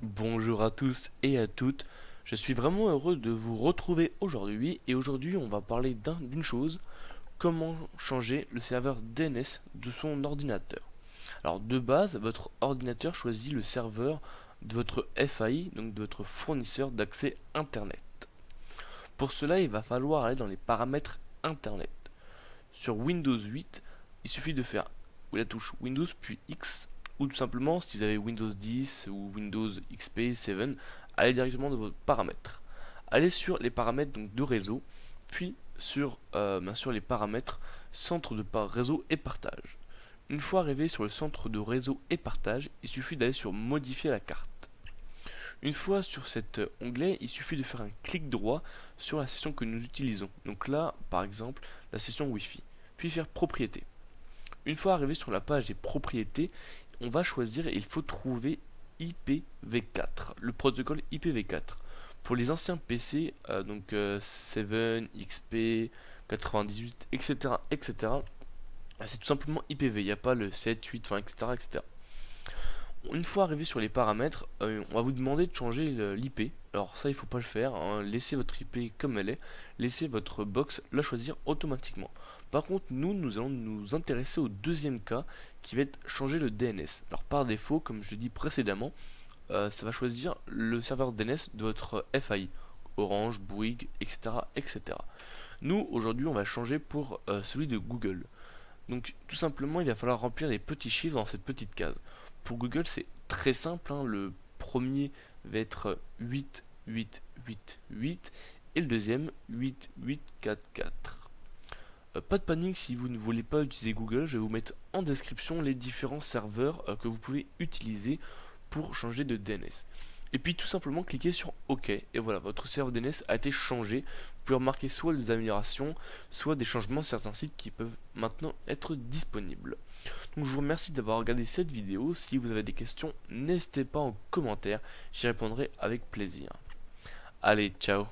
Bonjour à tous et à toutes, je suis vraiment heureux de vous retrouver aujourd'hui et aujourd'hui on va parler d'une chose, comment changer le serveur DNS de son ordinateur. Alors de base, votre ordinateur choisit le serveur de votre FAI, donc de votre fournisseur d'accès Internet. Pour cela, il va falloir aller dans les paramètres Internet. Sur Windows 8, il suffit de faire la touche Windows puis X, ou tout simplement si vous avez Windows 10 ou Windows XP 7, allez directement dans vos paramètres. Allez sur les paramètres donc, de réseau, puis sur bien sûr les paramètres centre de réseau et partage. Une fois arrivé sur le centre de réseau et partage, il suffit d'aller sur modifier la carte. Une fois sur cet onglet, il suffit de faire un clic droit sur la session que nous utilisons. Donc là, par exemple, la session Wi-Fi. Puis faire propriétés. Une fois arrivé sur la page des propriétés, on va choisir et il faut trouver IPv4, le protocole IPv4. Pour les anciens PC, donc 7, XP, 98, etc., etc., c'est tout simplement IPv, il n'y a pas le 7, 8, enfin, etc., etc. Une fois arrivé sur les paramètres, on va vous demander de changer l'IP. Alors ça, il ne faut pas le faire, hein. Laissez votre IP comme elle est, laissez votre box la choisir automatiquement. Par contre, nous allons nous intéresser au deuxième cas, qui va être changer le DNS. Alors par défaut, comme je l'ai dit précédemment, ça va choisir le serveur DNS de votre FAI, Orange, Bouygues, etc., etc. Nous, aujourd'hui, on va changer pour celui de Google. Donc tout simplement, il va falloir remplir les petits chiffres dans cette petite case. Pour Google, c'est très simple, hein. Le premier va être 8, 8, 8, 8 et le deuxième 8, 8, 4, 4. Pas de panique si vous ne voulez pas utiliser Google, je vais vous mettre en description les différents serveurs que vous pouvez utiliser pour changer de DNS. Et puis tout simplement cliquez sur OK et voilà, votre serveur DNS a été changé. Vous pouvez remarquer soit des améliorations, soit des changements de certains sites qui peuvent maintenant être disponibles. Donc je vous remercie d'avoir regardé cette vidéo. Si vous avez des questions, n'hésitez pas en commentaire, j'y répondrai avec plaisir. Allez, ciao.